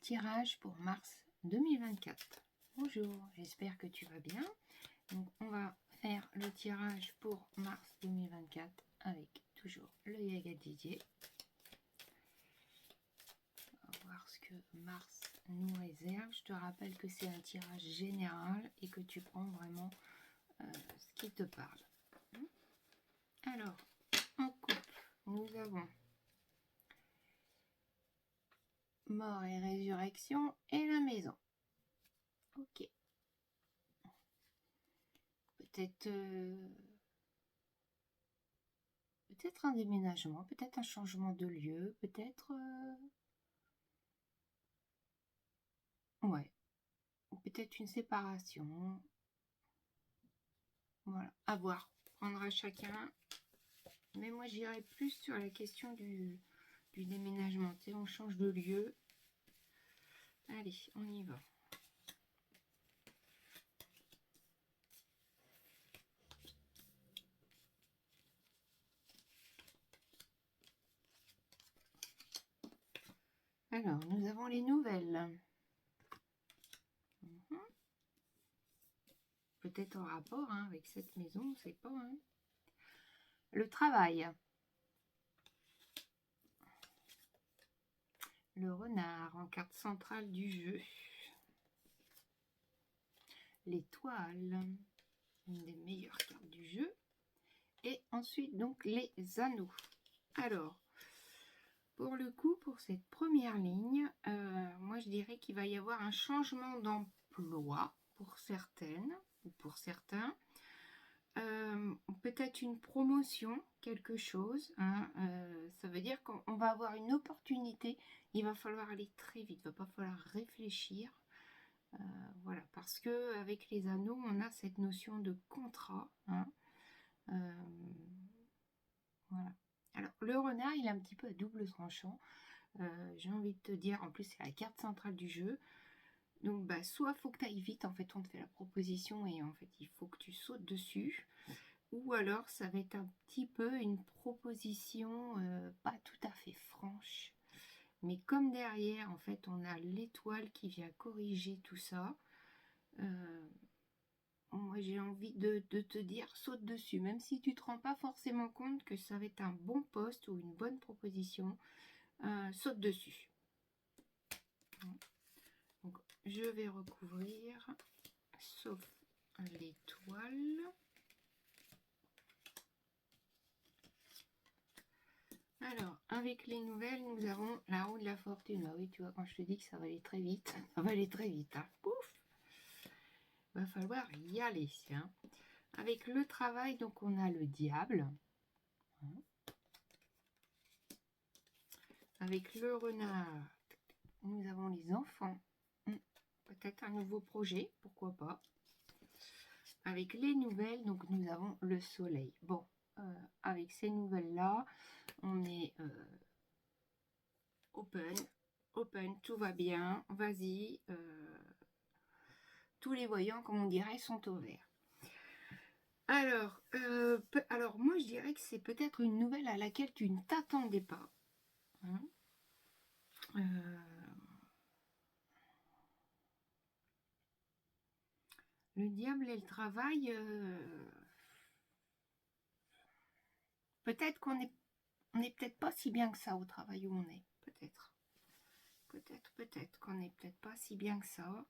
tirage pour mars 2024. Bonjour, j'espère que tu vas bien. Donc on va faire le tirage pour mars 2024 avec toujours le Yaga Didier. On va voir ce que mars nous réserve. Je te rappelle que c'est un tirage général et que tu prends vraiment ce qui te parle. Alors, en couple, nous avons mort et résurrection et la maison. Ok. Peut-être un déménagement, peut-être un changement de lieu, peut-être ouais, peut-être une séparation. Voilà, à voir. Prendra chacun. Mais moi j'irai plus sur la question du déménagement. Tu sais, on change de lieu. Allez, on y va. Alors, nous avons les nouvelles. Peut-être en rapport avec cette maison, on ne sait pas. Le travail. Le renard en carte centrale du jeu. L'étoile, une des meilleures cartes du jeu. Et ensuite, donc, les anneaux. Alors, pour le coup, pour cette première ligne, moi, je dirais qu'il va y avoir un changement d'emploi pour certaines ou pour certains. Peut-être une promotion, quelque chose. Ça veut dire qu'on va avoir une opportunité. Il va falloir aller très vite. Il ne va pas falloir réfléchir. Voilà, parce que avec les anneaux, on a cette notion de contrat. Voilà. Alors, le renard, il est un petit peu à double tranchant. J'ai envie de te dire, en plus, c'est la carte centrale du jeu. Donc, bah, soit il faut que tu ailles vite, en fait, on te fait la proposition et en fait, il faut que tu sautes dessus. Ou alors, ça va être un petit peu une proposition pas tout à fait franche. Mais comme derrière, en fait, on a l'étoile qui vient corriger tout ça. Moi, j'ai envie de te dire, saute dessus. Même si tu ne te rends pas forcément compte que ça va être un bon poste ou une bonne proposition, saute dessus. Donc, je vais recouvrir, sauf l'étoile. Alors, avec les nouvelles, nous avons la roue de la fortune. Ah oui, tu vois, quand je te dis que ça va aller très vite, ça va aller très vite. Pouf! Va falloir y aller. Avec le travail, donc on a le diable. Avec le renard, nous avons les enfants. Peut-être un nouveau projet, pourquoi pas. Avec les nouvelles, donc nous avons le soleil. Bon, avec ces nouvelles-là, on est open, tout va bien, vas-y. Tous les voyants, comme on dirait, sont au vert. Alors, moi je dirais que c'est peut-être une nouvelle à laquelle tu ne t'attendais pas. Le diable et le travail, peut-être qu'on est peut-être pas si bien que ça au travail où on est, peut-être qu'on est peut-être pas si bien que ça.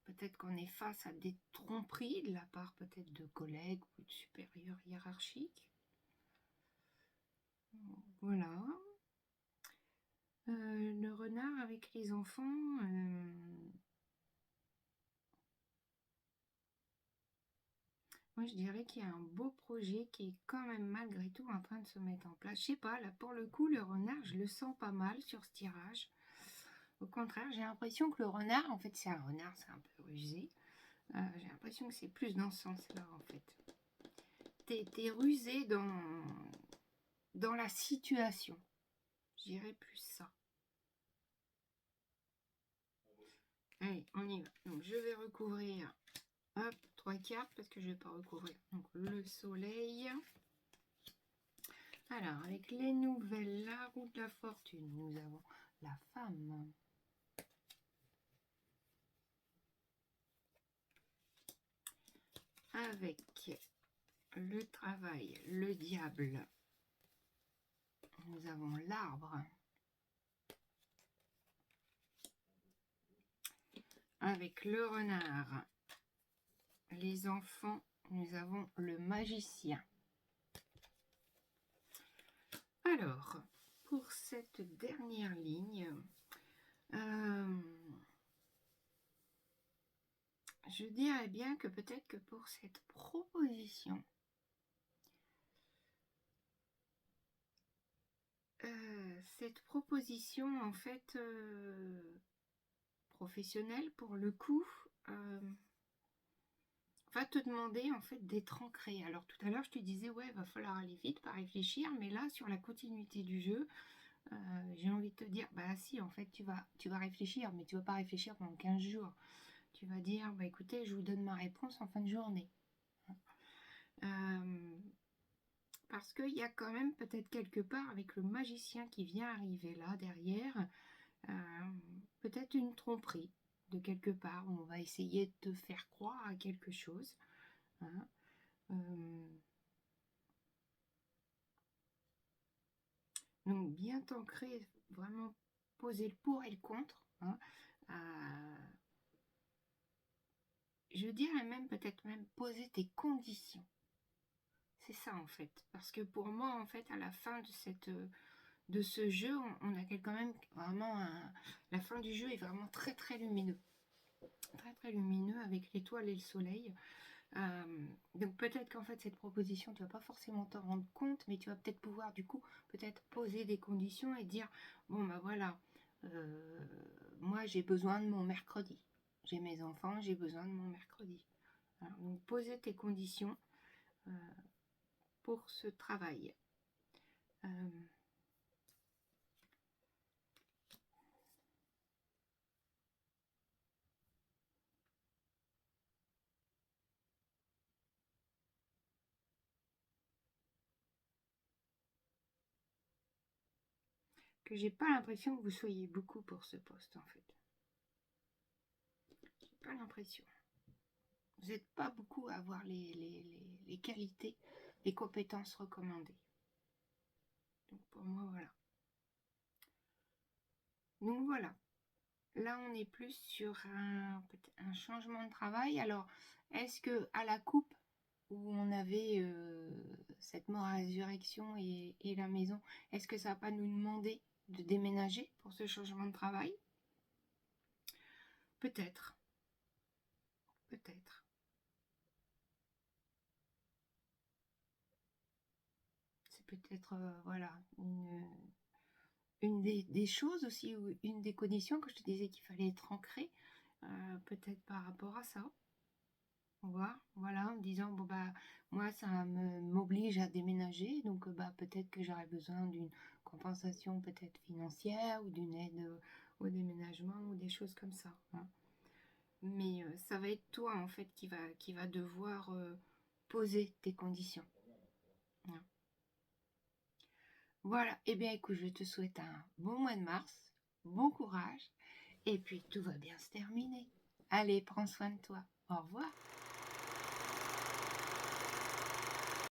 Peut-être qu'on est face à des tromperies de la part peut-être de collègues ou de supérieurs hiérarchiques. Voilà. Le renard avec les enfants, moi je dirais qu'il y a un beau projet qui est quand même malgré tout en train de se mettre en place. Je sais pas, là pour le coup le renard je le sens pas mal sur ce tirage. Au contraire, j'ai l'impression que le renard, en fait c'est un renard, c'est un peu rusé. J'ai l'impression que c'est plus dans ce sens-là en fait. T'es rusé dans la situation. Je dirais plus ça. Allez, on y va. Donc je vais recouvrir, hop, 3 cartes parce que je ne vais pas recouvrir. Donc le soleil. Alors, avec les nouvelles, la roue de la fortune, nous avons la femme. Avec le travail, le diable, nous avons l'arbre. Avec le renard, les enfants, nous avons le magicien. Alors, pour cette dernière ligne, je dirais bien que peut-être que pour cette proposition, en fait professionnelle pour le coup, va te demander en fait d'être ancré. Alors tout à l'heure je te disais ouais, va falloir aller vite, pas réfléchir, mais là sur la continuité du jeu, j'ai envie de te dire bah si, en fait tu vas réfléchir, mais tu vas pas réfléchir pendant 15 jours. Tu vas dire bah écoutez, je vous donne ma réponse en fin de journée. Parce qu'il y a quand même peut-être quelque part avec le magicien qui vient arriver là derrière, peut-être une tromperie de quelque part. On va essayer de te faire croire à quelque chose. Hein. Donc bien t'ancrer, vraiment poser le pour et le contre. Hein. Je dirais même peut-être même poser tes conditions. C'est ça en fait. Parce que pour moi en fait à la fin de ce jeu, on a quand même vraiment la fin du jeu est vraiment très très lumineux. Très très lumineux avec l'étoile et le soleil. Donc peut-être qu'en fait cette proposition tu vas pas forcément t'en rendre compte, mais tu vas peut-être pouvoir du coup peut-être poser des conditions et dire bon bah voilà, moi j'ai besoin de mon mercredi, j'ai mes enfants, j'ai besoin de mon mercredi. Alors, donc poser tes conditions pour ce travail. Que j'ai pas l'impression que vous soyez beaucoup pour ce poste en fait. J'ai pas l'impression. Vous n'êtes pas beaucoup à avoir les qualités, les compétences recommandées. Donc pour moi, voilà. Donc voilà. Là, on est plus sur un changement de travail. Alors, est-ce que à la coupe, où on avait cette mort à résurrection et la maison, est-ce que ça va pas nous demander de déménager pour ce changement de travail? Peut-être. Peut-être. C'est peut-être, voilà, une des choses aussi, ou une des conditions que je te disais qu'il fallait être ancré, peut-être par rapport à ça. Voilà, en disant bon bah moi ça m'oblige à déménager, donc bah peut-être que j'aurais besoin d'une compensation peut-être financière ou d'une aide au déménagement ou des choses comme ça. Hein. Mais ça va être toi en fait qui va devoir poser tes conditions. Hein. Voilà, et bien écoute, je te souhaite un bon mois de mars, bon courage, et puis tout va bien se terminer. Allez, prends soin de toi. Au revoir.